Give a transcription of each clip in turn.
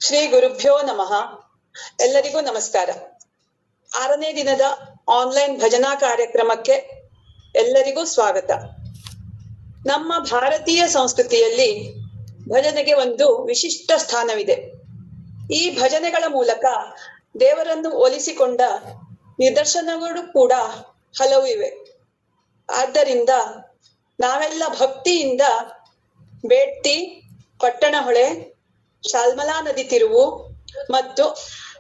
ಶ್ರೀ ಗುರುಭ್ಯೋ ನಮಃ. ಎಲ್ಲರಿಗೂ ನಮಸ್ಕಾರ. 6ನೇ ದಿನದ ಆನ್ಲೈನ್ ಭಜನಾ ಕಾರ್ಯಕ್ರಮಕ್ಕೆ ಎಲ್ಲರಿಗೂ ಸ್ವಾಗತ. ನಮ್ಮ ಭಾರತೀಯ ಸಂಸ್ಕೃತಿಯಲ್ಲಿ ಭಜನೆಗೆ ಒಂದು ವಿಶಿಷ್ಟ ಸ್ಥಾನವಿದೆ. ಈ ಭಜನೆಗಳ ಮೂಲಕ ದೇವರನ್ನು ಒಲಿಸಿಕೊಂಡ ನಿದರ್ಶನಗಳು ಕೂಡ ಹಲವು ಇವೆ. ಆದ್ದರಿಂದ ನಾವೆಲ್ಲ ಭಕ್ತಿಯಿಂದ ಬೇಡ್ತಿ, ಪಟ್ಟಣಹೊಳೆ, ಶಾಲ್ಮಲಾ ನದಿ ತಿರುವು ಮತ್ತು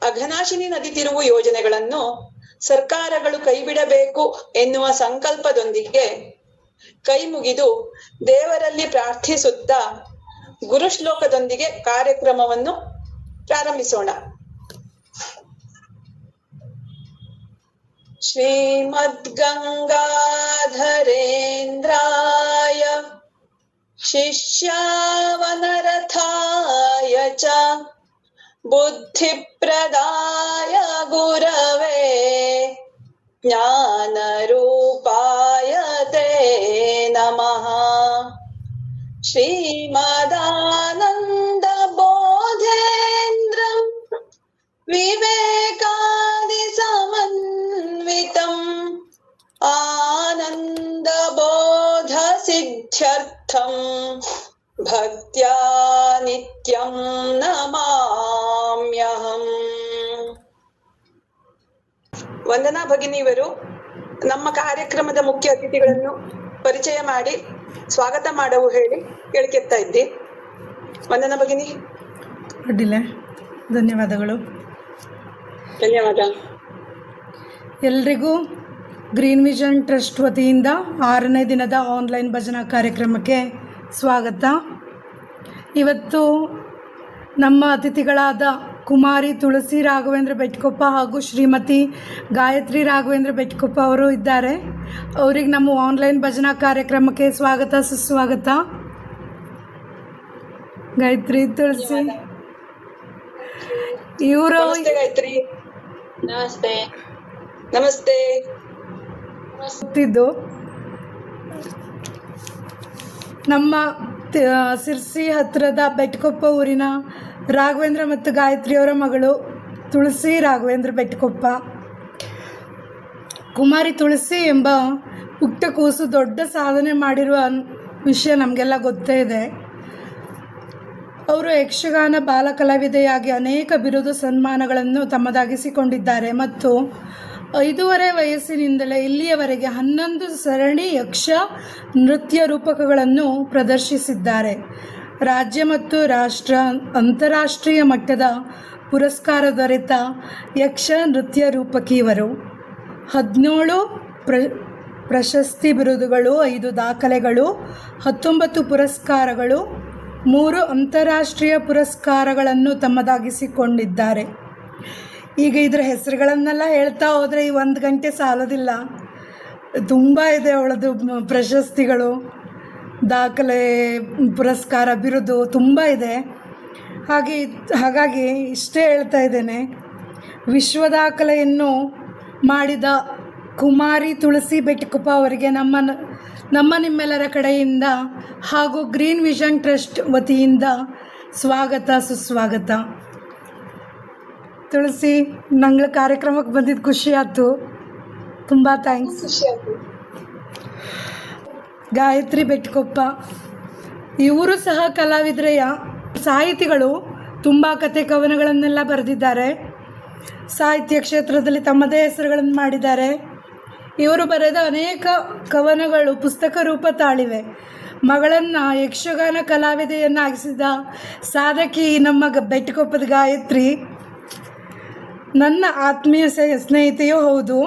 ಅಘನಾಶಿನಿ ನದಿ ತಿರುವು ಯೋಜನೆಗಳನ್ನು ಸರ್ಕಾರಗಳು ಕೈಬಿಡಬೇಕು ಎನ್ನುವ ಸಂಕಲ್ಪದೊಂದಿಗೆ ಕೈ ಮುಗಿದು ದೇವರಲ್ಲಿ ಪ್ರಾರ್ಥಿಸುತ್ತಾ ಗುರುಶ್ಲೋಕದೊಂದಿಗೆ ಕಾರ್ಯಕ್ರಮವನ್ನು ಪ್ರಾರಂಭಿಸೋಣ. ಶ್ರೀಮದ್ ಗಂಗಾಧರೇಂದ್ರಾಯ ಶಿಷ್ಯಾವನರಥಾಯ ಚ ಬುದ್ಧಿಪ್ರದಾಯ ಗುರವೇ ಜ್ಞಾನರೂಪಾಯ ತೇ ನಮಃ. ಶ್ರೀಮದಾನಂದ ಬೋಧೇಂದ್ರಂ ವಿವೇಕಾದಿ ಸಮನ್ವಿತಂ ಆನಂದ ಬೋಧ ಸಿದ್ಧ್ಯರ್ಥಂ ಭಕ್ತ್ಯಾ ನಿತ್ಯಂ ನಮಾಮ್ಯಹಂ. ವಂದನಾ ಭಗಿನಿಯವರು ನಮ್ಮ ಕಾರ್ಯಕ್ರಮದ ಮುಖ್ಯ ಅತಿಥಿಗಳನ್ನು ಪರಿಚಯ ಮಾಡಿ ಸ್ವಾಗತ ಮಾಡವು ಹೇಳಿ ಕೇಳ್ಕೆತ್ತಾ ಇದ್ದಿ. ವಂದನಾ ಭಗಿನಿ. ಅಡ್ಡಿಲ್ಲ, ಧನ್ಯವಾದಗಳು. ಧನ್ಯವಾದ. ಎಲ್ರಿಗೂ ಗ್ರೀನ್ ವಿಷನ್ ಟ್ರಸ್ಟ್ ವತಿಯಿಂದ 6ನೇ ದಿನದ ಆನ್ಲೈನ್ ಭಜನಾ ಕಾರ್ಯಕ್ರಮಕ್ಕೆ ಸ್ವಾಗತ. ಇವತ್ತು ನಮ್ಮ ಅತಿಥಿಗಳಾದ ಕುಮಾರಿ ತುಳಸಿ ರಾಘವೇಂದ್ರ ಬೆಟ್ಕೊಪ್ಪ ಹಾಗೂ ಶ್ರೀಮತಿ ಗಾಯತ್ರಿ ರಾಘವೇಂದ್ರ ಬೆಟ್ಕೊಪ್ಪ ಅವರು ಇದ್ದಾರೆ. ಅವ್ರಿಗೆ ನಮ್ಮ ಆನ್ಲೈನ್ ಭಜನಾ ಕಾರ್ಯಕ್ರಮಕ್ಕೆ ಸ್ವಾಗತ, ಸುಸ್ವಾಗತ. ಗಾಯತ್ರಿ, ತುಳಸಿ ಇವರು ಗಾಯತ್ರಿ. ನಮಸ್ತೆ. ನಮಸ್ತೆ. ನಮ್ಮ ಸಿರ್ಸಿ ಹತ್ತಿರದ ಬೆಟ್ಕೊಪ್ಪ ಊರಿನ ರಾಘವೇಂದ್ರ ಮತ್ತು ಗಾಯತ್ರಿಯವರ ಮಗಳು ತುಳಸಿ ರಾಘವೇಂದ್ರ ಬೆಟ್ಕೊಪ್ಪ. ಕುಮಾರಿ ತುಳಸಿ ಎಂಬ ಪುಟ್ಟ ಕೂಸು ದೊಡ್ಡ ಸಾಧನೆ ಮಾಡಿರುವ ವಿಷಯ ನಮಗೆಲ್ಲ ಗೊತ್ತೇ ಇದೆ. ಅವರು ಯಕ್ಷಗಾನ ಬಾಲ ಕಲಾವಿದೆಯಾಗಿ ಅನೇಕ ಬಿರುದು ಸನ್ಮಾನಗಳನ್ನು ತಮ್ಮದಾಗಿಸಿಕೊಂಡಿದ್ದಾರೆ ಮತ್ತು 5 ವಯಸ್ಸಿನಿಂದಲೇ ಇಲ್ಲಿಯವರೆಗೆ 11 ಸರಣಿ ಯಕ್ಷ ನೃತ್ಯ ರೂಪಕಗಳನ್ನು ಪ್ರದರ್ಶಿಸಿದ್ದಾರೆ. ರಾಜ್ಯ ಮತ್ತು ಅಂತಾರಾಷ್ಟ್ರೀಯ ಮಟ್ಟದ ಪುರಸ್ಕಾರ ದೊರೆತ ಯಕ್ಷ ನೃತ್ಯ ರೂಪಕಿ ಇವರು. 17 ಪ್ರಶಸ್ತಿ ಬಿರುದುಗಳು, 5 ದಾಖಲೆಗಳು, 19 ಪುರಸ್ಕಾರಗಳು, 3 ಅಂತಾರಾಷ್ಟ್ರೀಯ ಪುರಸ್ಕಾರಗಳನ್ನು ತಮ್ಮದಾಗಿಸಿಕೊಂಡಿದ್ದಾರೆ. ಈಗ ಇದರ ಹೆಸರುಗಳನ್ನೆಲ್ಲ ಹೇಳ್ತಾ ಹೋದರೆ ಈ 1 ಗಂಟೆ ಸಾಲೋದಿಲ್ಲ. ತುಂಬ ಇದೆ ಅವಳದು ಪ್ರಶಸ್ತಿಗಳು, ದಾಖಲೆ, ಪುರಸ್ಕಾರ, ಬಿರುದು ತುಂಬ ಇದೆ. ಹಾಗಾಗಿ ಇಷ್ಟೇ ಹೇಳ್ತಾ ಇದ್ದೇನೆ. ವಿಶ್ವ ದಾಖಲೆಯನ್ನು ಮಾಡಿದ ಕುಮಾರಿ ತುಳಸಿ ಬೆಟ್ಕೊಪ್ಪ ಅವರಿಗೆ ನಮ್ಮ ನಿಮ್ಮೆಲ್ಲರ ಕಡೆಯಿಂದ ಹಾಗೂ ಗ್ರೀನ್ ವಿಷನ್ ಟ್ರಸ್ಟ್ ವತಿಯಿಂದ ಸ್ವಾಗತ, ಸುಸ್ವಾಗತ. ತುಳಸಿ, ನಂಗೆ ಕಾರ್ಯಕ್ರಮಕ್ಕೆ ಬಂದಿದ್ದು ಖುಷಿ ಆಯ್ತು, ತುಂಬ ಥ್ಯಾಂಕ್ಸ್. ಗಾಯತ್ರಿ ಬೆಟ್ಕೊಪ್ಪ ಇವರು ಸಹ ಕಲಾವಿದರೆಯ ಸಾಹಿತಿಗಳು. ತುಂಬ ಕತೆ ಕವನಗಳನ್ನೆಲ್ಲ ಬರೆದಿದ್ದಾರೆ. ಸಾಹಿತ್ಯ ಕ್ಷೇತ್ರದಲ್ಲಿ ತಮ್ಮದೇ ಹೆಸರುಗಳನ್ನು ಮಾಡಿದ್ದಾರೆ. ಇವರು ಬರೆದ ಅನೇಕ ಕವನಗಳು ಪುಸ್ತಕ ರೂಪ ತಾಳಿವೆ. ಮಗಳನ್ನು ಯಕ್ಷಗಾನ ಕಲಾವಿದೆಯನ್ನಾಗಿಸಿದ ಸಾಧಕಿ ನಮ್ಮ ಬೆಟ್ಕೊಪ್ಪದ ಗಾಯತ್ರಿ ನನ್ನ ಆತ್ಮೀಯ ಸ್ನೇಹಿತೆಯೂ ಹೌದು.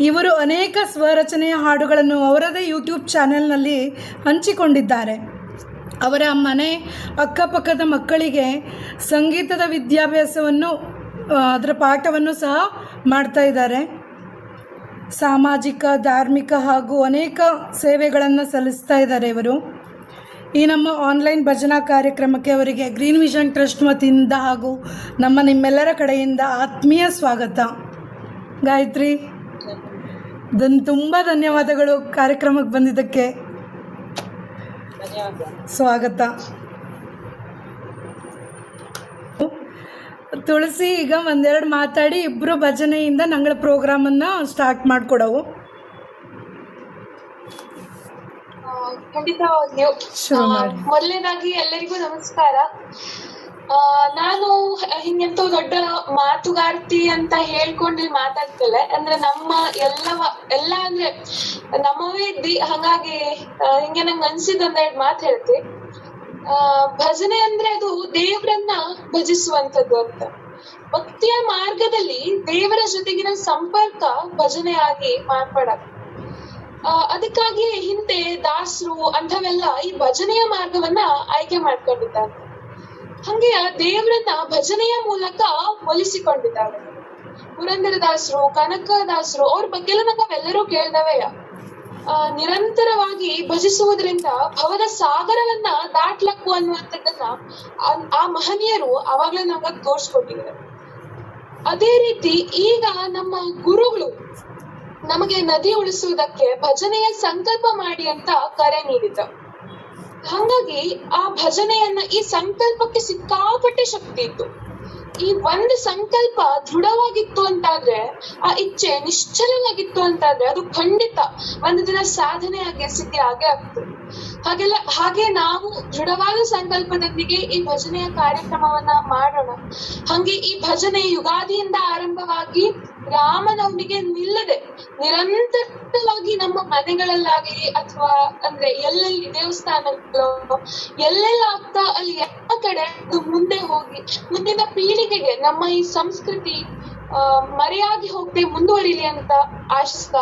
ಇವರು ಅನೇಕ ಸ್ವರಚನೆಯ ಹಾಡುಗಳನ್ನು ಅವರದೇ ಯೂಟ್ಯೂಬ್ ಚಾನೆಲ್ನಲ್ಲಿ ಹಂಚಿಕೊಂಡಿದ್ದಾರೆ. ಅವರ ಮನೆ ಅಕ್ಕಪಕ್ಕದ ಮಕ್ಕಳಿಗೆ ಸಂಗೀತದ ವಿದ್ಯಾಭ್ಯಾಸವನ್ನು, ಅದರ ಪಾಠವನ್ನು ಸಹ ಮಾಡ್ತಾ ಇದ್ದಾರೆ. ಸಾಮಾಜಿಕ, ಧಾರ್ಮಿಕ ಹಾಗೂ ಅನೇಕ ಸೇವೆಗಳನ್ನು ಸಲ್ಲಿಸ್ತಾ ಇದ್ದಾರೆ ಇವರು. ಈ ನಮ್ಮ ಆನ್ಲೈನ್ ಭಜನಾ ಕಾರ್ಯಕ್ರಮಕ್ಕೆ ಅವರಿಗೆ ಗ್ರೀನ್ ವಿಷನ್ ಟ್ರಸ್ಟ್ ವತಿಯಿಂದ ಹಾಗೂ ನಿಮ್ಮೆಲ್ಲರ ಕಡೆಯಿಂದ ಆತ್ಮೀಯ ಸ್ವಾಗತ. ಗಾಯತ್ರಿ, ತುಂಬ ಧನ್ಯವಾದಗಳು ಕಾರ್ಯಕ್ರಮಕ್ಕೆ ಬಂದಿದ್ದಕ್ಕೆ. ಸ್ವಾಗತ. ತುಳಸಿ ಈಗ ಒಂದೆರಡು ಮಾತಾಡಿ ಇಬ್ಬರು ಭಜನೆಯಿಂದ ನಂಗಳ ಪ್ರೋಗ್ರಾಮನ್ನು ಸ್ಟಾರ್ಟ್ ಮಾಡಿಕೊಡವು. ಖಂಡಿತವಾಗಿಯೂ. ಶುರು ಮಾಡಿ. ಮೊದಲನೇದಾಗಿ ಎಲ್ಲರಿಗೂ ನಮಸ್ಕಾರ. ನಾನು ಹಿಂಗೆಂತೂ ದೊಡ್ಡ ಮಾತುಗಾರ್ತಿ ಅಂತ ಹೇಳ್ಕೊಂಡು ಮಾತಾಡ್ತಿಲ್ಲ. ಅಂದ್ರೆ ನಮ್ಮ ಎಲ್ಲ ಅಂದ್ರೆ ನಮ್ಮವೇ ಇದ್ದಿ, ಹಂಗಾಗಿ ಹಿಂಗೆ ನಂಗೆ ಅನ್ಸಿದ್ ಒಂದೆರಡು ಮಾತು ಹೇಳ್ತಿ. ಭಜನೆ ಅಂದ್ರೆ ಅದು ದೇವರನ್ನ ಭಜಿಸುವಂತದ್ದು ಅಂತ. ಭಕ್ತಿಯ ಮಾರ್ಗದಲ್ಲಿ ದೇವರ ಜೊತೆಗಿನ ಸಂಪರ್ಕ ಭಜನೆಯಾಗಿ ಮಾರ್ಪಡ. ಅದಕ್ಕಾಗಿ ಹಿಂದೆ ದಾಸರು ಅಂಥವೆಲ್ಲ ಈ ಭಜನೆಯ ಮಾರ್ಗವನ್ನ ಆಯ್ಕೆ ಮಾಡ್ಕೊಂಡಿದ್ದಾರೆ. ಹಂಗೆ ದೇವರನ್ನ ಭಜನೆಯ ಮೂಲಕ ಒಲಿಸಿಕೊಂಡಿದ್ದಾರೆ. ಪುರಂದರದಾಸರು, ಕನಕದಾಸರು ಅವ್ರ ಬಗ್ಗೆ ನಾವೆಲ್ಲರೂ ಕೇಳ್ದವೆಯ. ನಿರಂತರವಾಗಿ ಭಜಿಸುವುದರಿಂದ ಭವದ ಸಾಗರವನ್ನ ದಾಟ್ಲಕ್ಕು ಅನ್ನುವಂಥದ್ದನ್ನ ಆ ಮಹನೀಯರು ಅವಾಗ್ಲೇ ನಮ್ಗೆ ತೋರ್ಸ್ಕೊಟ್ಟಿದ್ದಾರೆ. ಅದೇ ರೀತಿ ಈಗ ನಮ್ಮ ಗುರುಗಳು ನಮಗೆ ನದಿ ಉಳಿಸುವುದಕ್ಕೆ ಭಜನೆಯ ಸಂಕಲ್ಪ ಮಾಡಿ ಅಂತ ಕರೆ ನೀಡಿದ್ದ. ಹಾಗಾಗಿ ಆ ಭಜನೆಯನ್ನ, ಈ ಸಂಕಲ್ಪಕ್ಕೆ ಸಿಕ್ಕಾಪಟ್ಟೆ ಶಕ್ತಿ ಇತ್ತು. ಈ ಒಂದು ಸಂಕಲ್ಪ ದೃಢವಾಗಿತ್ತು ಅಂತಾದ್ರೆ, ಆ ಇಚ್ಛೆ ನಿಶ್ಚಲವಾಗಿತ್ತು ಅಂತಾದ್ರೆ ಅದು ಖಂಡಿತ ಒಂದು ದಿನ ಸಾಧನೆಯಾಗಿ ಸಿದ್ಧಿ ಆಗೇ ಆಗ್ತದೆ. ಹಾಗೆ ನಾವು ದೃಢವಾದ ಸಂಕಲ್ಪದೊಂದಿಗೆ ಈ ಭಜನೆಯ ಕಾರ್ಯಕ್ರಮವನ್ನ ಮಾಡೋಣ. ಹಂಗೆ ಈ ಭಜನೆ ಯುಗಾದಿಯಿಂದ ಆರಂಭವಾಗಿ ರಾಮನವಮಿಗೆ ನಿಲ್ಲದೆ ನಿರಂತರವಾಗಿ ನಮ್ಮ ಮನೆಗಳಲ್ಲಾಗಲಿ ಅಥವಾ ಅಂದ್ರೆ ಎಲ್ಲೆಲ್ಲಿ ದೇವಸ್ಥಾನಗಳು ಎಲ್ಲೆಲ್ಲ ಆಗ್ತಾ ಅಲ್ಲಿ ಎಲ್ಲ ಕಡೆ ಅದು ಮುಂದೆ ಹೋಗಿ ಮುಂದಿನ ಪೀಳಿಗೆಗೆ ನಮ್ಮ ಈ ಸಂಸ್ಕೃತಿ ಮರೆಯಾಗಿ ಹೋಗದೆ ಮುಂದುವರಿಲಿ ಅಂತ ಆಶಿಸ್ತಾ,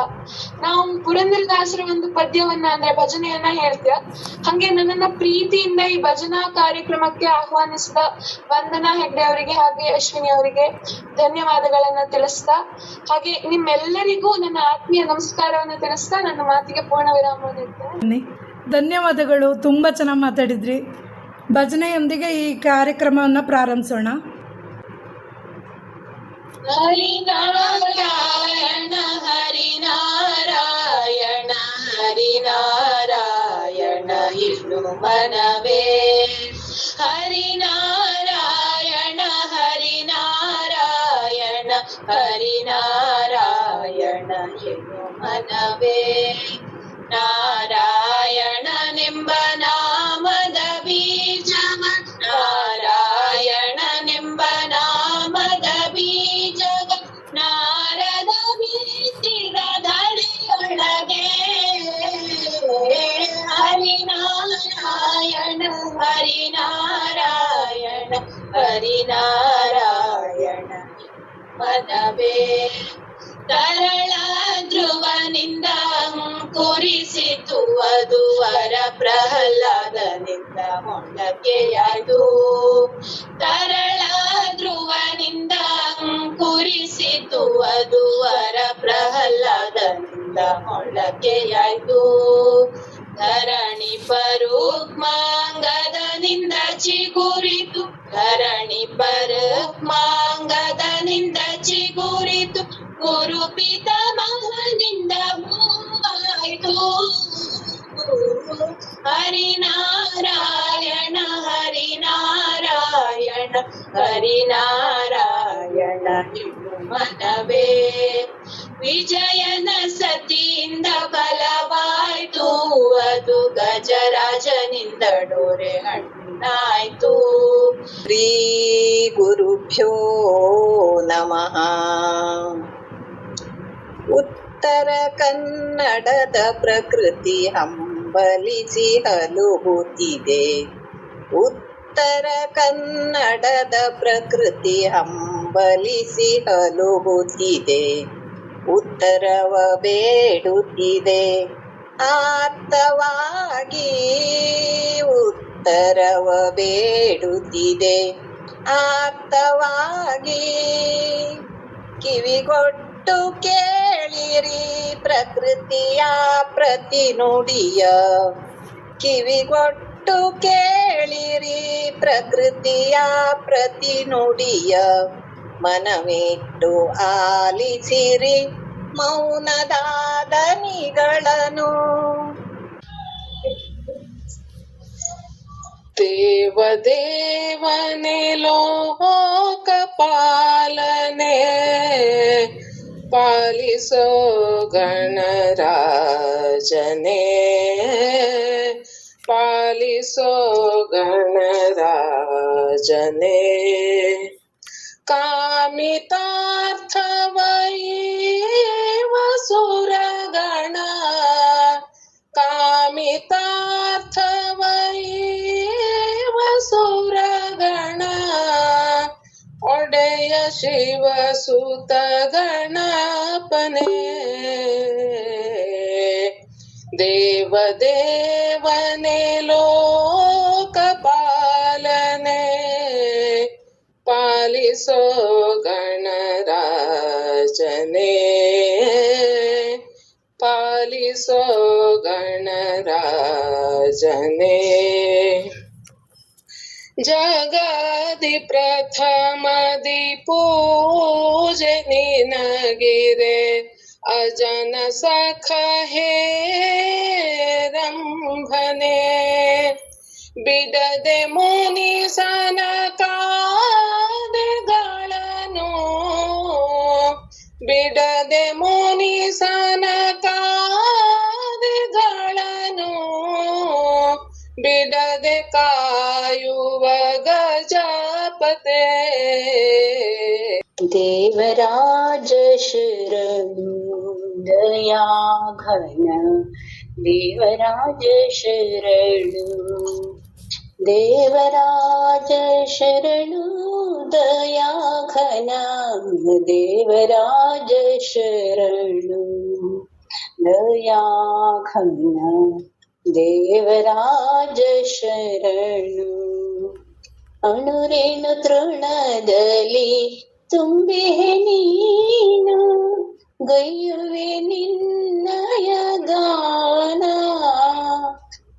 ನಾವು ಪುರಂದರದಾಸರ ಒಂದು ಪದ್ಯವನ್ನ ಅಂದ್ರೆ ಭಜನೆಯನ್ನ ಹೇಳ್ತೇವೆ. ಹಂಗೆ ನನ್ನನ್ನ ಪ್ರೀತಿಯಿಂದ ಈ ಭಜನಾ ಕಾರ್ಯಕ್ರಮಕ್ಕೆ ಆಹ್ವಾನಿಸಿದ ವಂದನಾ ಹೆಗ್ಡೆ ಅವರಿಗೆ ಹಾಗೆ ಅಶ್ವಿನಿ ಅವರಿಗೆ ಧನ್ಯವಾದಗಳನ್ನ ತಿಳಿಸ್ತಾ, ಹಾಗೆ ನಿಮ್ಮೆಲ್ಲರಿಗೂ ನನ್ನ ಆತ್ಮೀಯ ನಮಸ್ಕಾರವನ್ನ ತಿಳಿಸ್ತಾ ನನ್ನ ಮಾತಿಗೆ ಪೂರ್ಣ ವಿರಾಮ ನೀಡ್ತೇನೆ. ಧನ್ಯವಾದಗಳು. ತುಂಬ ಚೆನ್ನಾಗಿ ಮಾತಾಡಿದ್ರಿ. ಭಜನೆಯೊಂದಿಗೆ ಈ ಕಾರ್ಯಕ್ರಮವನ್ನು ಪ್ರಾರಂಭಿಸೋಣ. ಹರಿನಾರಾಯಣ ಹರಿನಾರಾಯಣ ಹರಿನಾರಾಯಣ ಇನ್ನು ಮನವೇ. ಹರಿನಾರಾಯಣ ಹರಿನಾರಾಯಣ ಹರಿನಾರಾಯಣ ಇನ್ನು ಮನವೇ. ನಾರಾಯಣನೆಂಬ ನಾಮದ ಬೀಜವ, ನಾರಾಯಣನೆಂಬ ನಾಮದ ಬೀಜವ ನಾರದ ಬೀಸಿದ ಧರೆಯೊಳಗೆ. ಹರಿನಾರಾಯಣ ಹರಿನಾರಾಯಣ ಹರಿನಾರಾಯಣ ಮನವೇ. ತರಳ ಧ್ರುವನಿಂದ ಅಂಕುರಿಸಿತು ಅದು ವರ ಪ್ರಹ್ಲಾದನಿಂದ ಮೊಳಕೆಯಾಯ್ತು. ತರಳ ಧ್ರುವನಿಂದ ಅಂಕುರಿಸಿತು ಅದು ವರ ಪ್ರಹ್ಲಾದನಿಂದ ಮೊಳಕೆಯಾಯ್ತು. ಧರಣಿ ಪರುಕ್ಮಾಂಗದನಿಂದ ಚಿಗುರಿತು, ಧರಣಿ ಪರುಕ್ಮಾಂಗದನಿಂದ ಚಿಗುರಿತು ಗುರು ಪಿತಾಮಹನಿಂದ ಭೂವಾಯಿತು. ಹರಿನಾರಾಯಣ ಹರಿನಾರಾಯಣ ಹರಿನಾರಾಯಣ ಇನ್ನು ಮನವೇ. ವಿಜಯನ ಸತಿಯಿಂದ ಬಲವಾಯ್ತು ಅದು ಗಜರಾಜನಿಂದ ಡೋರೆ ಹಣ್ಣಾಯ್ತು. ಶ್ರೀ ಗುರುಭ್ಯೋ ನಮಃ. ಉತ್ತರ ಕನ್ನಡದ ಪ್ರಕೃತಿ ಹಂಬಲಿಸಿ ಹಲುಬುತ್ತಿದೆ. ಉತ್ತರ ಕನ್ನಡದ ಪ್ರಕೃತಿ ಹಂಬಲಿಸಿ ಹಲುಬುತ್ತಿದೆ. ಉತ್ತರವ ಬೇಡುತ್ತಿದೆ ಆರ್ತವಾಗಿ. ಉತ್ತರವ ಬೇಡುತ್ತಿದೆ ಆರ್ತವಾಗಿ. ಕಿವಿಗೊಟ್ಟು ಕೇಳಿರಿ ಪ್ರಕೃತಿಯ ಪ್ರತಿನುಡಿಯ. ಕಿವಿಗೊಟ್ಟು ಕೇಳಿರಿ ಪ್ರಕೃತಿಯ ಪ್ರತಿನುಡಿಯ. ಮನವಿಟ್ಟು ಆಲಿಸಿರಿ ಮೌನದ ದನಿಗಳನ್ನು. ದೇವದೇವನೆ ಲೋಕಪಾಲನೆ ಪಾಲಿಸೋ ಗಣರಾಜನೇ ಪಾಲಿಸೋ ಗಣರಾಜನೇ ಕಾಮಿತಾರ್ಥವೈವ ಸುರಗಣ ಕಾಮಿತಾರ್ಥವೈವ ಸುರಗಣ ಒಡೆಯ ಶಿವಸುತ ಗಣಪನೇ ದೇವದೇವನೇ ಲೋಕಪಾಲನೆ ಪಾಲಿಸೋ ಗಣರಾಜನೇ ಪಾಲಿಸೋ ಗಣರಾಜನೇ ಜಗದಿ ಪ್ರಥಮದಿ ಪೂಜೆ ನಿನಗಿರೆ ಅಜನ ಸಖ ಹೇ ರಂಭನೆ ಬಿಡದೆ ಮುನಿ ಸನಕಾದಿಗಳನ್ನು ಬಿಡದೆ ಮುನಿ ಸನಕಾದಿಗಳನ್ನು ಬಿಡದೆ ಕಾಯುವ ಗಜಪತೆ ದೇವರಾಜ ಶರಣು ದಯಾ ಘನ ದೇವರಾಜ ಶರಣು ದೇವರಾಜ ಶರಣು ದಯಾ ಘನ ದೇವರಾಜ ಶರಣು ದಯಾ ಘನ ದೇವರಾಜ ಶರಣು ಅಣುರೇಣು ತೃಣದಲ್ಲಿ ತುಂಬಿಹೆ ನೀನು ಗೈಯುವೆ ನಿನ್ನಯ ಗಾನ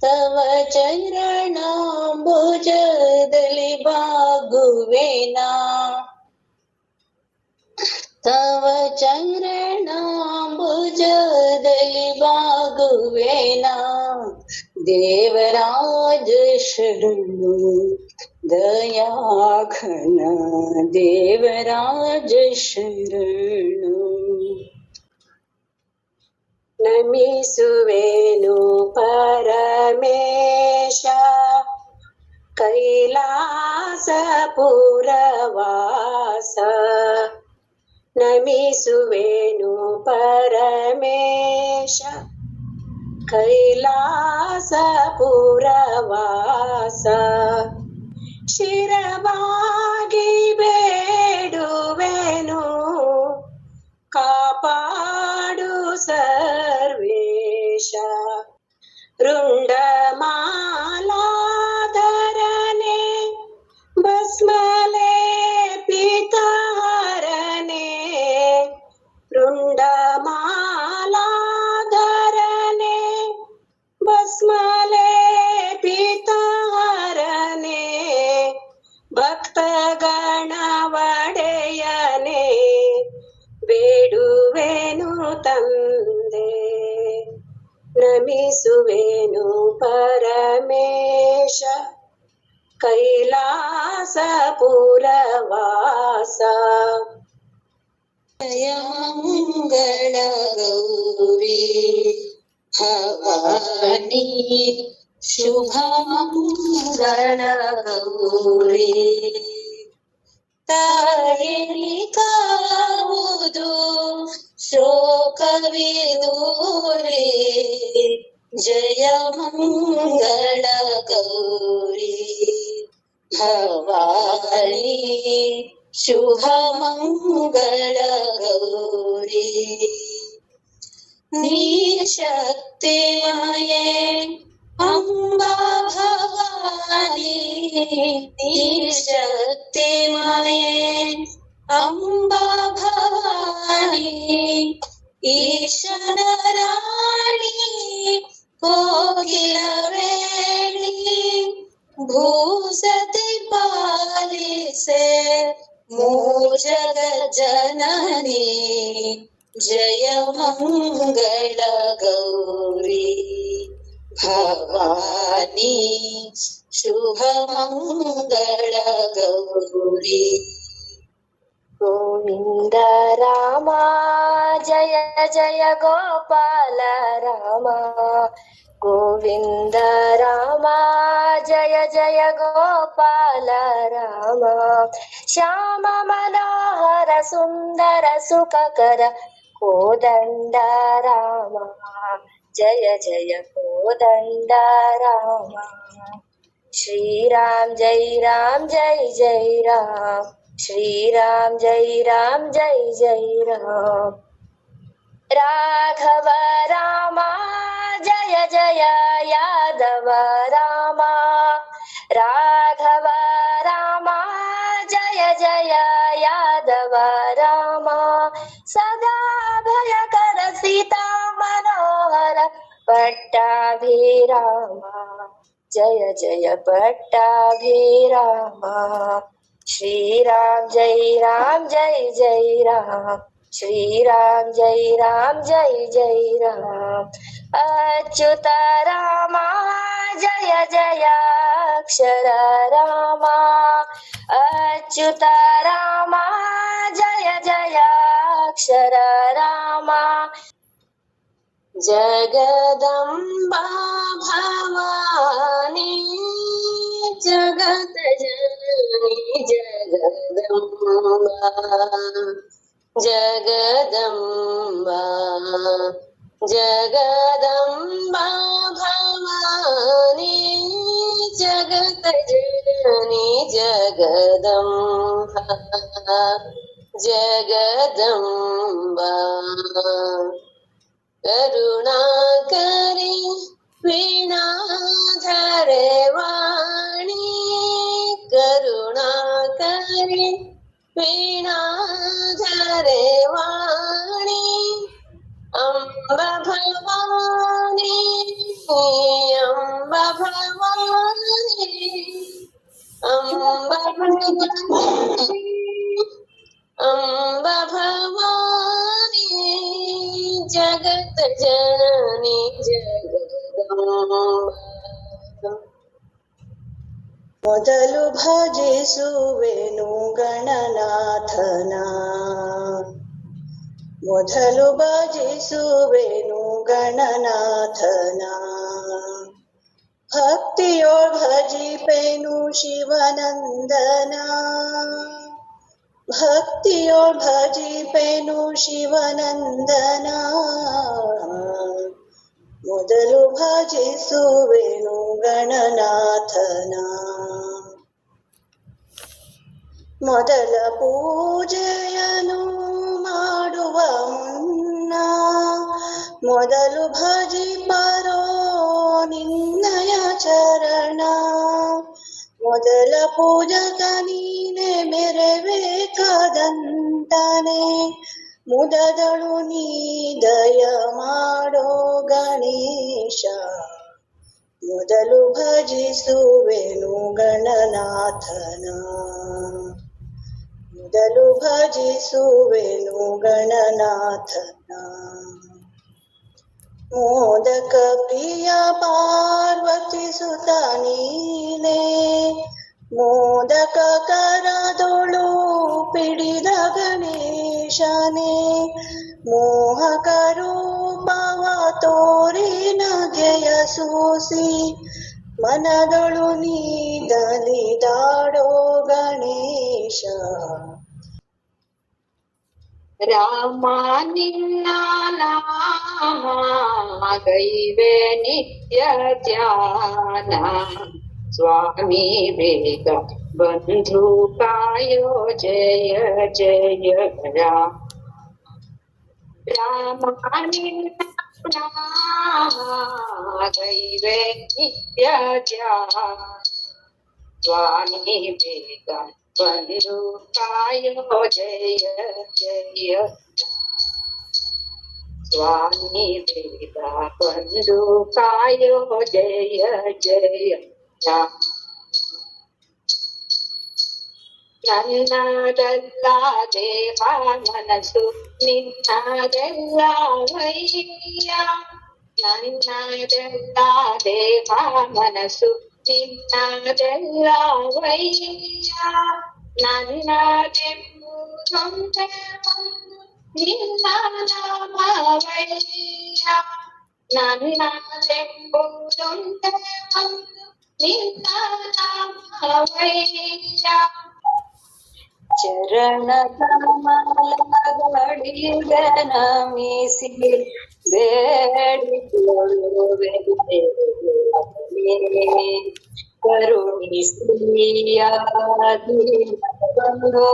ತವ ಚರಣಾಂಬುಜದಲ್ಲಿ ಬಾಗುವೆನಾ ತವ ಚರಣಾಂಬುಜದಲ್ಲಿ ಬಾಗುವೆನಾ ದೇವರಾಜ ಶರಣು ದಯಾ ಘನ ದೇವರಾಜ ಶರಣು ನಮಿಸುವೆನು ಪರಮೇಶ ಕೈಲಾಸ ಪುರವಾಸ ನಮಿಸುವೆನು ಪರಮೇಶ ಕೈಲಾಸ ಪುರವಾಸ ಶಿರವಾಗಿ ಬೇಡುವೆನು ಕಾಪಾಡು ಸರ್ವೇಶ ರುಂಡಮಾಲಾಧರನೆ ಭಸ್ಮಲೇಪಿತಹರನೆ ರುಂಡಮಾಲಾಧರನೆ ಭಸ್ಮಲೇಪಿತಹರನೆ ಭಕ್ತಗಣವಡೆಯನೆ ಬೇಡುವೆನು ತಂದೆ ನಮಿಸುವೆನು ಪರಮೇಶ ಕೈಲಾಸ ಪುರವಾಸ ಜಯ ಮಂಗಳ ಗೌರಿ ಭವಾನಿ ಶುಭ ಮಂಗಳ ಗೌರಿ ತಾಯಿಲಿ ಕಾವುದು ಶೋಕವಿದೂರಿ ಜಯ ಮಂಗಳ ಗೌರಿ ಭವಾನಿ ಶುಭ ಮಂಗಳ ಗೌರಿ ನೀ ಶಕ್ತಿಮಯೇ ಅಂಬಾ ಭವಾನಿ ನೀ ಶಕ್ತಿಮಯೇ ಅಂಬಾ ಭವಾನಿ ಈಶನ ರಾಣಿ ಕೋಗಿಲವೇಣಿ ಭೂಸತಿ ಪಾಲಿಸೆ ಮೂಜಗ ಜನನಿ ಜಯ ಮಂಗಳ ಗೌರಿ ಭವಾನಿ ಶುಭ ಮಂಗಳ ಗೌರಿ ಗೋವಿಂದ ರಾಮ ಜಯ ಜಯ ಗೋಪಾಲ ರಾಮ ಗೋವಿಂದ ರಾಮ ಜಯ ಜಯ ಗೋಪಾಲ ರಾಮ ಶ್ಯಾಮ ಮನೋಹರ ಸುಂದರ ಸುಖಕರ ಕೋದಂಡ ರಾಮ ಜಯ ಜಯ ಕೋದಂಡ ರಾಮ ಶ್ರೀರಾಮ್ ಜೈ ರಾಮ್ ಜೈ ಜೈ ರಾಮ್ ಶ್ರೀರಾಮ್ ಜೈ ರಾಮ್ ಜೈ ಜೈ ರಾಮ್ ರಾಘವ ರಾಮ ಜಯ ಜಯ ಯಾದವ ರಾಮ ರಾಘವ ರಾಮ ಜಯ ಜಯ ಯಾದವ ರಾಮ ಸದಾ ಭಯಕರ ಸೀತಾ ಮನೋಹರ ಪಟ್ಟಾಭಿರಾಮ ಜಯ ಜಯ ಪಟ್ಟಾಭಿರಾಮ ಶ್ರೀರಾಮ್ ಜೈ ರಾಮ್ ಜೈ ಜೈ ರಾಮ್ ಶ್ರೀರಾಮ್ ಜೈ ರಾಮ್ ಜೈ ಜೈ ರಾಮ್ ಅಚ್ಯುತ ರಾಮ ಜಯ ಜಯ ಅಕ್ಷರ ರಾಮ ಅಚ್ಯುತ ರಾಮ ಜಯ ಜಯ ಅಕ್ಷರ ರಾಮ ಜಗದಂಬಾ ಭವಾನಿ ಜಗತ ಜನನಿ ಜಗದಂಬಾ ಜಗದಂಬಾ ಜಗದಂಬಾ ಭವಾನಿ ಜಗತ ಜನನಿ ಜಗದಂಬಾ ಜಗದಂಬಾ ಕರುಣಾಕರಿ ವೀಣಾಧರೆ ವಾಣಿ ಕರುಣಾಕರಿ ವೀಣಾಧರೆ ವಾಣಿ ಅಂಬ ಭವಾನಿ ಅಂಬ ಭವಾನಿ ಅಂಬ ಭವಾನಿ ಅಂಬ ಭವಾನಿ ಜಗತ್ ಜನನಿ ಜಗದಂಬಾ ಮೊದಲು ಭಜಿಸುವೆನು ಗಣನಾಥನ ಮೊದಲು ಭಜಿಸುವೆನು ಗಣನಾಥನ ಭಕ್ತಿಯೋಳ್ ಭಜಿಪೆನು ಶಿವನಂದನ ಭಕ್ತಿಯೋಳ್ ಭಜಿಪೆನು ಶಿವನಂದನ ಮೊದಲು ಭಜಿಸುವೆನು ಗಣನಾಥನ ಮೊದಲ ಪೂಜೆಯನು ಮಾಡುವ ಮುನ್ನ ಮೊದಲು ಭಜಿಪರೋ ನಿನ್ನಯ ಚರಣ ಮೊದಲ ಪೂಜಕ ನೀನೆ ಮೆರಬೇಕಾದಂತನೆ ಮುದದಳು ನೀ ದಯ ಮಾಡೋ ಗಣೇಶ ಮೊದಲು ಭಜಿಸುವೆನು ಗಣನಾಥನ ಮೊದಲು ಭಜಿಸುವೆನು ಗಣನಾಥನ ಮೋದಕ ಪ್ರಿಯ ಪಾರ್ವತಿ ಸುತ ನೀನೆ ಮೋದಕ ಕರದೊಳು ಪಿಡಿದ ಗಣೇಶನೇ ಮೋಹಕ ರೂಪವ ತೋರಿ ನಗೆಯ ಸೂಸಿ ಮನದೊಳು ನೀದಲಿದಾಡೋ ಗಣೇಶ ರಾಮ ನಿನ್ನ ನಾಮ ಗೈವೆ ನಿತ್ಯ ಧ್ಯಾನ ಸ್ವಾಮಿ ಬೇಗ ಬಂಧು ಕಾಯೋ ಜಯ ಜಯ ರಾಮ ನಿನ್ನ ನಾಮ ಗೈವೆ ನಿತ್ಯ ಧ್ಯಾನ ಸ್ವಾಮಿ ಬೇಗ ಬಂಧು ಕಾಯೋ ಜಯ ಜಯ ಸ್ವಾಮಿ ಬೇಗ ಬಂಧು ಕಾಯೋ ಜಯ ಜಯ ನನ್ನದೆಲ್ಲ ದೇಹ ಮನಸ್ಸು ನಿನ್ನದೆಲ್ಲ ವೈಯ ನನ್ನದೆಲ್ಲ ದೇಹ ಮನಸ್ಸು ನಿನ್ನದೆಲ್ಲ ವೈಯ ನನ್ನದೆಂಬುದೇನಿಲ್ಲ ಒಂದೇ ಒಂದು ನಿನ್ನ ನಾಮವಯ್ಯ ನನ್ನದೆಂಬುದೊಂದೇ ಒಂದು ನಿನ್ನ ನಾಮವಯ್ಯ ಚರಣ ಕಮಲಗಳಿಗೆ ನಮಿಸಿ ಬೇಡಿಕೊಳ್ಳುವೆ ಕರುಣಿಸಿಯಾದೀನಬಂಧೋ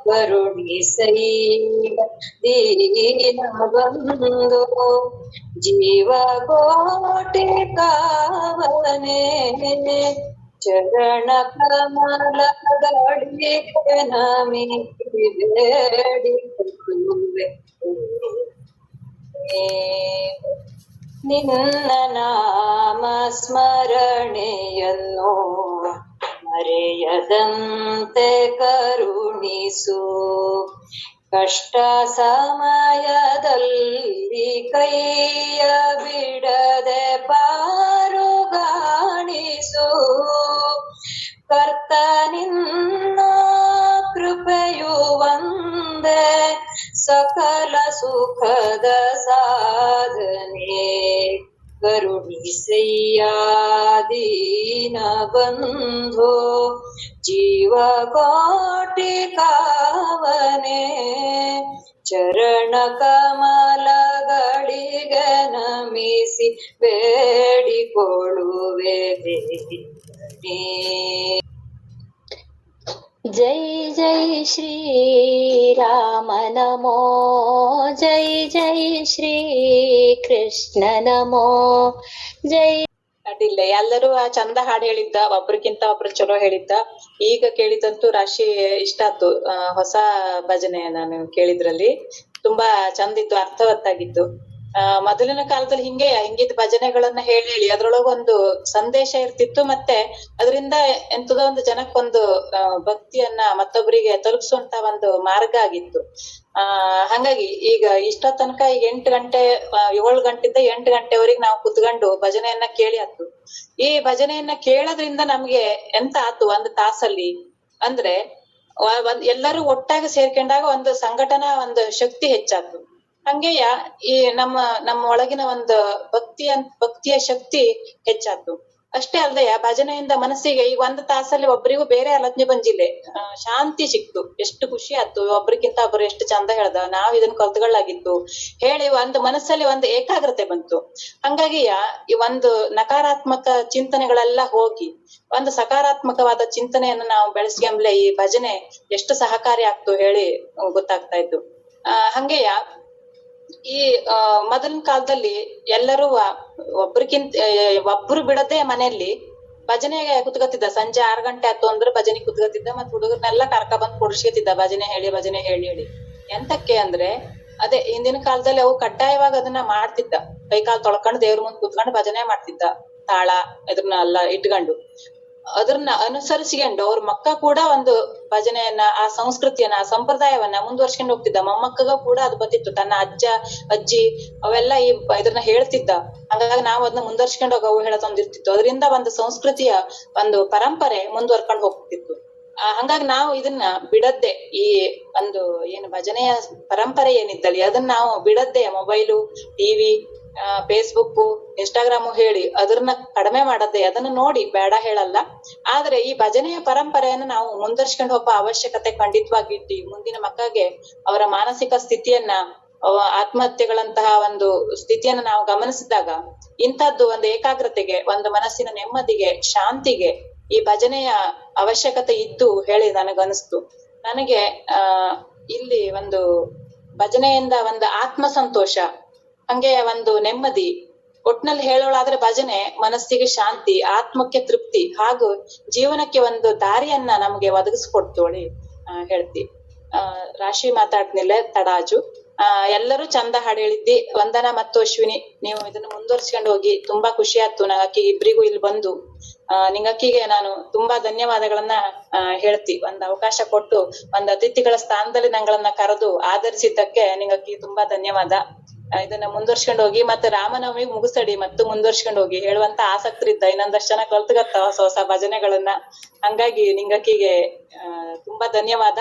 ಕರುಣಿಸಯ್ಯ ದೀನಬಂಧೋ ಜೀವಕೋಟಿ ಕಾವನೆ ಚರಣ ಕಮಲಗಳಿಗೆ ನಮಿಸಿ ಬೇಡಿಕೊಳ್ಳುವೆ ನಿನ್ನ ನಾಮ ಸ್ಮರಣೆಯನ್ನು ಮರೆಯದಂತೆ ಕರುಣಿಸು ಕಷ್ಟ ಸಮಯದಲ್ಲಿ ಕೈಯ ಬಿಡದೆ ಪಾರುಗಾಣಿಸು ಕರ್ತ ನಿನ್ನ ಕೃಪೆಯು ಒಂದೇ ಸಕಲ ಸುಖದ ಸಾಧನೆ ಕರುಣಿಸಯ್ಯ ದೀನಬಂಧೋ ಜೀವಕೋಟಿ ಕಾವನೆ ಚರಣ ಕಮಲಗಳಿಗೆ ನಮಿಸಿ ಬೇಡಿಕೊಳ್ಳುವೆ ದೇವನೇ. ಜೈ ಜೈ ಶ್ರೀ ರಾಮ ನಮೋ ಜೈ ಜೈ ಶ್ರೀ ಕೃಷ್ಣ ನಮೋ ಜೈ. ಅಡ್ಡಿಲ್ಲ, ಎಲ್ಲರೂ ಆ ಚಂದ ಹಾಡು ಹೇಳಿದ್ದ, ಒಬ್ರಿಗಿಂತ ಒಬ್ರು ಚಲೋ ಹೇಳಿದ್ದ. ಈಗ ಕೇಳಿದಂತೂ ರಾಶಿ ಇಷ್ಟ ಆಯ್ತು. ಹೊಸ ಭಜನೆ ನಾನು ಕೇಳಿದ್ರಲ್ಲಿ ತುಂಬಾ ಚಂದ ಇತ್ತು, ಅರ್ಥವತ್ತಾಗಿತ್ತು. ಮೊದಲಿನ ಕಾಲದಲ್ಲಿ ಹಿಂಗಿದ್ದ ಭಜನೆಗಳನ್ನ ಹೇಳಿ ಅದ್ರೊಳಗೊಂದು ಸಂದೇಶ ಇರ್ತಿತ್ತು. ಮತ್ತೆ ಅದರಿಂದ ಎಂತದೋ ಒಂದು ಜನಕ್ಕೊಂದು ಭಕ್ತಿಯನ್ನ ಮತ್ತೊಬ್ಬರಿಗೆ ತಲುಪಿಸುವಂತ ಒಂದು ಮಾರ್ಗ ಆಗಿತ್ತು. ಹಂಗಾಗಿ ಈಗ ಇಷ್ಟೋ ತನಕ ಈಗ 8 ಗಂಟೆ 7 ಗಂಟೆಯಿಂದ 8 ಗಂಟೆವರೆಗೆ ನಾವು ಕುತ್ಕೊಂಡು ಭಜನೆಯನ್ನ ಕೇಳಿ ಆತು. ಈ ಭಜನೆಯನ್ನ ಕೇಳೋದ್ರಿಂದ ನಮ್ಗೆ ಎಂತ ಆತು ಒಂದು ತಾಸಲ್ಲಿ ಅಂದ್ರೆ ಎಲ್ಲರೂ ಒಟ್ಟಾಗಿ ಸೇರ್ಕೊಂಡಾಗ ಒಂದು ಸಂಘಟನಾ ಒಂದು ಶಕ್ತಿ ಹೆಚ್ಚಾತು. ಹಂಗೆಯ ಈ ನಮ್ಮ ಒಳಗಿನ ಒಂದು ಭಕ್ತಿಯ ಶಕ್ತಿ ಹೆಚ್ಚಾತು. ಅಷ್ಟೇ ಅಲ್ಲದೆ ಭಜನೆಯಿಂದ ಮನಸ್ಸಿಗೆ ಈಗ 1 ತಾಸಲ್ಲಿ ಒಬ್ರಿಗೂ ಬೇರೆ ಆಲೋಚನೆ ಬಂಜಿಲ್ಲ, ಶಾಂತಿ ಸಿಕ್ತು. ಎಷ್ಟು ಖುಷಿ ಆಯ್ತು. ಒಬ್ರಿಗಿಂತ ಒಬ್ರು ಎಷ್ಟು ಚಂದ ಹೇಳ್ದ, ನಾವ್ ಇದನ್ನ ಕಲ್ತ್ಗಳಾಗಿತ್ತು ಹೇಳಿ ಒಂದು ಮನಸ್ಸಲ್ಲಿ ಒಂದು ಏಕಾಗ್ರತೆ ಬಂತು. ಹಂಗಾಗಿ ಈ ಒಂದು ನಕಾರಾತ್ಮಕ ಚಿಂತನೆಗಳೆಲ್ಲ ಹೋಗಿ ಒಂದು ಸಕಾರಾತ್ಮಕವಾದ ಚಿಂತನೆಯನ್ನ ನಾವು ಬೆಳೆಸ್ಕೊಂಡ್ಲೆ ಈ ಭಜನೆ ಎಷ್ಟು ಸಹಕಾರಿ ಆಗ್ತು ಹೇಳಿ ಗೊತ್ತಾಗ್ತಾ ಇತ್ತು. ಹಂಗೆಯ ಈ ಮೊದಲಿನ ಕಾಲದಲ್ಲಿ ಎಲ್ಲರೂ ಒಬ್ರು ಬಿಡದೆ ಮನೆಯಲ್ಲಿ ಭಜನೆಗೆ ಕುತ್ಕತ್ತಿದ್ದ. ಸಂಜೆ 6 ಗಂಟೆ ಆಯ್ತು ಅಂದ್ರೆ ಭಜನೆ ಕುತ್ಕತ್ತಿದ್ದ. ಮತ್ ಹುಡುಗರ್ನೆಲ್ಲ ಕರ್ಕ ಬಂದ್ ಕುಡಿಸ್ಕೊತಿದ್ದ ಭಜನೆ ಹೇಳಿ. ಎಂತಕ್ಕೆ ಅಂದ್ರೆ ಅದೇ ಹಿಂದಿನ ಕಾಲದಲ್ಲಿ ಅವು ಕಡ್ಡಾಯವಾಗಿ ಅದನ್ನ ಮಾಡ್ತಿದ್ದ. ಕೈಕಾಲ್ ತೊಳ್ಕೊಂಡು ದೇವ್ರ ಮುಂದ್ ಕುತ್ಕೊಂಡು ಭಜನೆ ಮಾಡ್ತಿದ್ದ. ತಾಳ ಇದನ್ನೆಲ್ಲ ಇಟ್ಕೊಂಡು ಅದನ್ನ ಅನುಸರಿಸಿಕೊಂಡು ಅವ್ರ ಮಕ್ಕ ಕೂಡ ಒಂದು ಭಜನೆಯನ್ನ, ಆ ಸಂಸ್ಕೃತಿಯನ್ನ, ಆ ಸಂಪ್ರದಾಯವನ್ನ ಮುಂದುವರ್ಸ್ಕೊಂಡು ಹೋಗ್ತಿದ್ದ. ಮೊಮ್ಮಕ್ಕಗ ಕೂಡ ಅದು ಬಂದಿತ್ತು. ತನ್ನ ಅಜ್ಜ ಅಜ್ಜಿ ಅವೆಲ್ಲ ಇದನ್ನ ಹೇಳ್ತಿದ್ದ. ಹಾಗಾಗಿ ನಾವು ಅದನ್ನ ಮುಂದುವರ್ಸ್ಕೊಂಡು ಹೋಗವು ಹೇಳತೊಂದಿರ್ತಿತ್ತು. ಅದರಿಂದ ಒಂದು ಸಂಸ್ಕೃತಿಯ ಒಂದು ಪರಂಪರೆ ಮುಂದುವರ್ಕೊಂಡು ಹೋಗ್ತಿತ್ತು. ಹಂಗಾಗಿ ನಾವು ಇದನ್ನ ಬಿಡದ್ದೆ, ಈ ಒಂದು ಏನು ಭಜನೆಯ ಪರಂಪರೆ ಏನಿದ್ದಲ್ಲಿ ಅದನ್ನ ನಾವು ಬಿಡದ್ದೆ ಮೊಬೈಲು, ಟಿವಿ, ಫೇಸ್ಬುಕ್, ಇನ್ಸ್ಟಾಗ್ರಾಮು ಹೇಳಿ ಅದನ್ನ ಕಡಿಮೆ ಮಾಡದ್ದೆ. ಅದನ್ನ ನೋಡಿ ಬೇಡ ಹೇಳಲ್ಲ, ಆದ್ರೆ ಈ ಭಜನೆಯ ಪರಂಪರೆಯನ್ನ ನಾವು ಮುಂದುವರ್ಸ್ಕೊಂಡು ಹೋಗೋ ಅವಶ್ಯಕತೆ ಖಂಡಿತವಾಗಿತ್ತು. ಮುಂದಿನ ಮಕ್ಕಳಿಗೆ ಅವರ ಮಾನಸಿಕ ಸ್ಥಿತಿಯನ್ನ, ಆತ್ಮಹತ್ಯೆಗಳಂತಹ ಒಂದು ಸ್ಥಿತಿಯನ್ನ ನಾವು ಗಮನಿಸಿದಾಗ ಇಂಥದ್ದು ಒಂದು ಏಕಾಗ್ರತೆಗೆ, ಒಂದು ಮನಸ್ಸಿನ ನೆಮ್ಮದಿಗೆ, ಶಾಂತಿಗೆ ಈ ಭಜನೆಯ ಅವಶ್ಯಕತೆ ಇದ್ದು ಹೇಳಿ ನನಗನ್ನಿಸ್ತು. ನನಗೆ ಇಲ್ಲಿ ಒಂದು ಭಜನೆಯಿಂದ ಒಂದು ಆತ್ಮ ಸಂತೋಷ, ಹಂಗೆ ಒಂದು ನೆಮ್ಮದಿ, ಒಟ್ನಲ್ಲಿ ಹೇಳೋಳಾದ್ರೆ ಭಜನೆ ಮನಸ್ಸಿಗೆ ಶಾಂತಿ, ಆತ್ಮಕ್ಕೆ ತೃಪ್ತಿ ಹಾಗೂ ಜೀವನಕ್ಕೆ ಒಂದು ದಾರಿಯನ್ನ ನಮ್ಗೆ ಒದಗಿಸ್ಕೊಡ್ತು ಹೇಳಿ ಹೇಳ್ತಿ. ರಾಶಿ ಮಾತಾಡ್ನಿಲ್ಲ ತಡಾಜು. ಎಲ್ಲರೂ ಚಂದ ಹಾಡು ಹೇಳಿದ್ದಿ. ವಂದನಾ ಮತ್ತು ಅಶ್ವಿನಿ, ನೀವು ಇದನ್ನ ಮುಂದುವರ್ಸ್ಕೊಂಡು ಹೋಗಿ. ತುಂಬಾ ಖುಷಿ ಆಯ್ತು ನಂಗೆ ಇಬ್ರಿಗೂ ಇಲ್ಲಿ ಬಂದು. ನಿಂಗಕ್ಕಿಗೆ ನಾನು ತುಂಬಾ ಧನ್ಯವಾದಗಳನ್ನ ಹೇಳ್ತಿ. ಒಂದ್ ಅವಕಾಶ ಕೊಟ್ಟು ಒಂದ್ ಅತಿಥಿಗಳ ಸ್ಥಾನದಲ್ಲಿ ನಂಗಳನ್ನ ಕರೆದು ಆಧರಿಸಿದ್ದಕ್ಕೆ ನಿಂಗಕ್ಕಿ ತುಂಬಾ ಧನ್ಯವಾದ. ಇದನ್ನ ಮುಂದುವರ್ಸ್ಕೊಂಡು ಹೋಗಿ. ಮತ್ತೆ ರಾಮನವಮಿಗೆ ಮುಗಿಸಡಿ ಮತ್ತು ಮುಂದುವರ್ಸ್ಕೊಂಡು ಹೋಗಿ ಹೇಳುವಂತ ಆಸಕ್ತರಿದ್ದ. ಇನ್ನೊಂದಷ್ಟು ಜನ ಕಲ್ತ್ಗತ್ತ ಹೊಸ ಭಜನೆಗಳನ್ನ. ಹಂಗಾಗಿ ನಿಂಗಕ್ಕಿಗೆ ತುಂಬಾ ಧನ್ಯವಾದ.